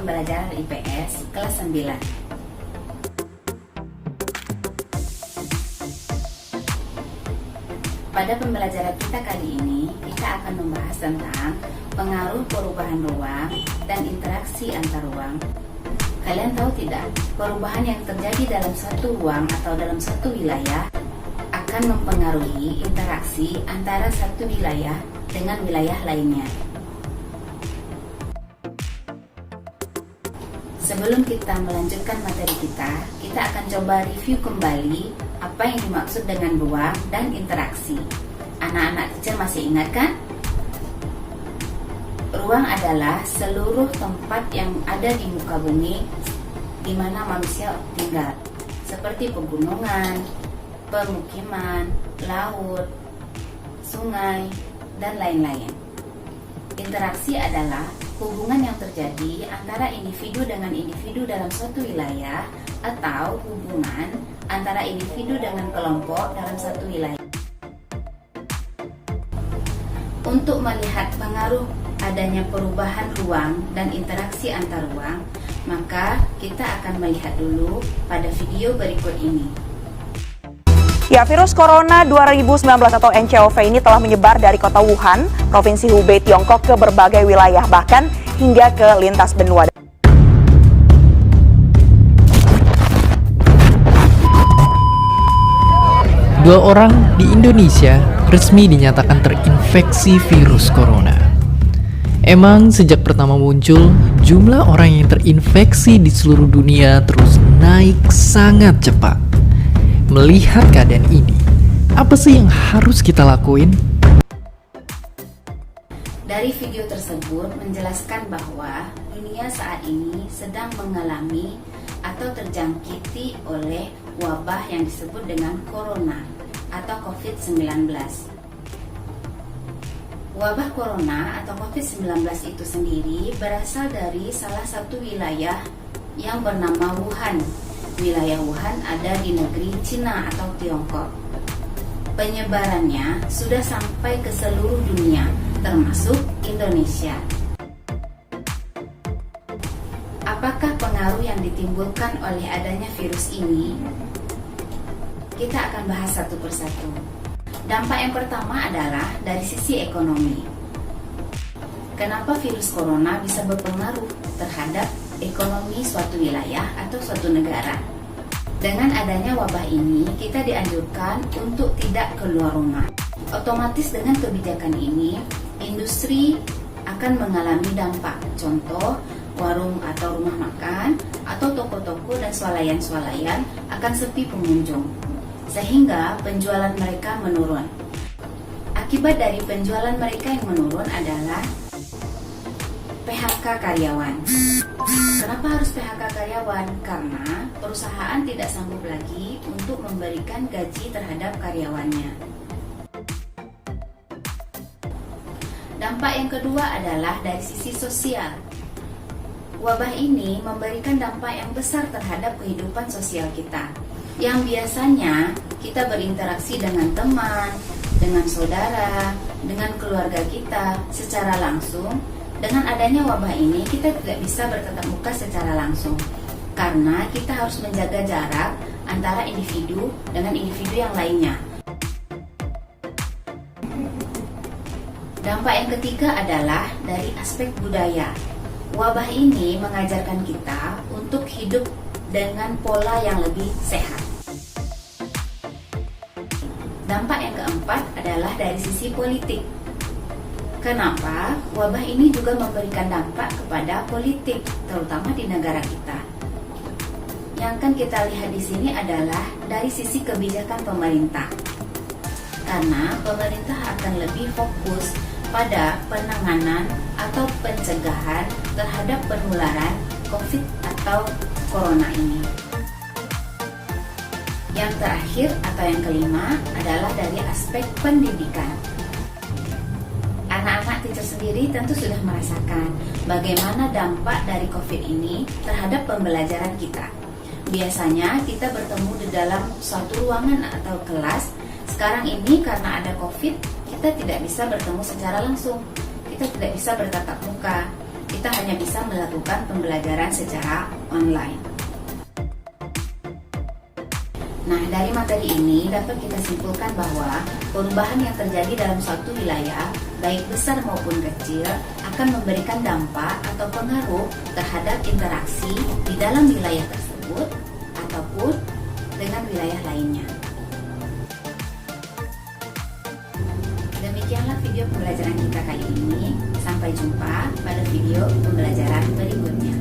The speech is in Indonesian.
pembelajaran IPS kelas 9. Pada pembelajaran kita kali ini, kita akan membahas tentang pengaruh perubahan ruang dan interaksi antar ruang. Kalian tahu tidak, perubahan yang terjadi dalam satu ruang atau dalam satu wilayah akan mempengaruhi interaksi antara satu wilayah dengan wilayah lainnya. Sebelum kita melanjutkan materi kita akan coba review kembali apa yang dimaksud dengan ruang dan interaksi. Anak-anak teacher masih ingat kan? Ruang adalah seluruh tempat yang ada di muka bumi di mana manusia tinggal, seperti pegunungan, pemukiman, laut, sungai, dan lain-lain. Interaksi adalah hubungan yang terjadi antara individu dengan individu dalam suatu wilayah atau hubungan antara individu dengan kelompok dalam satu wilayah. Untuk melihat pengaruh adanya perubahan ruang dan interaksi antar ruang, maka kita akan melihat dulu pada video berikut ini. Ya, virus Corona 2019 atau NCOV ini telah menyebar dari kota Wuhan, Provinsi Hubei, Tiongkok ke berbagai wilayah, bahkan hingga ke lintas benua. Dua orang di Indonesia resmi dinyatakan terinfeksi virus corona. Emang sejak pertama muncul, jumlah orang yang terinfeksi di seluruh dunia terus naik sangat cepat. Melihat keadaan ini, apa sih yang harus kita lakuin? Dari video tersebut menjelaskan bahwa dunia saat ini sedang mengalami atau terjangkiti oleh wabah yang disebut dengan corona atau COVID-19. Wabah corona atau COVID-19 itu sendiri berasal dari salah satu wilayah yang bernama Wuhan. Wilayah Wuhan ada di negeri Cina atau Tiongkok. Penyebarannya sudah sampai ke seluruh dunia, termasuk Indonesia. Apakah pengaruh yang ditimbulkan oleh adanya virus ini? Kita akan bahas satu persatu. Dampak yang pertama adalah dari sisi ekonomi. Kenapa virus corona bisa berpengaruh terhadap ekonomi suatu wilayah atau suatu negara? Dengan adanya wabah ini, kita dianjurkan untuk tidak keluar rumah. Otomatis dengan kebijakan ini, industri akan mengalami dampak. Contoh, warung atau rumah makan atau toko-toko dan swalayan-swalayan akan sepi pengunjung, sehingga penjualan mereka menurun. Akibat dari penjualan mereka yang menurun adalah PHK karyawan. Kenapa harus PHK karyawan? Karena perusahaan tidak sanggup lagi untuk memberikan gaji terhadap karyawannya. Dampak yang kedua adalah dari sisi sosial. Wabah ini memberikan dampak yang besar terhadap kehidupan sosial kita, yang biasanya kita berinteraksi dengan teman, dengan saudara, dengan keluarga kita secara langsung. Dengan adanya wabah ini, kita tidak bisa bertatap muka secara langsung karena kita harus menjaga jarak antara individu dengan individu yang lainnya. Dampak yang ketiga adalah dari aspek budaya. Wabah ini mengajarkan kita untuk hidup dengan pola yang lebih sehat. Dampak yang keempat adalah dari sisi politik. Kenapa? Wabah ini juga memberikan dampak kepada politik, terutama di negara kita. Yang akan kita lihat di sini adalah dari sisi kebijakan pemerintah. Karena pemerintah akan lebih fokus pada penanganan atau pencegahan terhadap penularan COVID atau Corona ini. Yang terakhir atau yang kelima adalah dari aspek pendidikan. Anak-anak teacher sendiri tentu sudah merasakan bagaimana dampak dari COVID ini terhadap pembelajaran kita. Biasanya kita bertemu di dalam suatu ruangan atau kelas. Sekarang ini karena ada COVID, kita tidak bisa bertemu secara langsung. Kita tidak bisa bertatap muka. Kita hanya hanya bisa melakukan pembelajaran secara online. Nah, dari materi ini dapat kita simpulkan bahwa perubahan yang terjadi dalam suatu wilayah, baik besar maupun kecil, akan memberikan dampak atau pengaruh terhadap interaksi di dalam wilayah tersebut ataupun dengan wilayah lainnya. Demikianlah video pembelajaran kita kali ini. Sampai jumpa pada video pembelajaran berikutnya.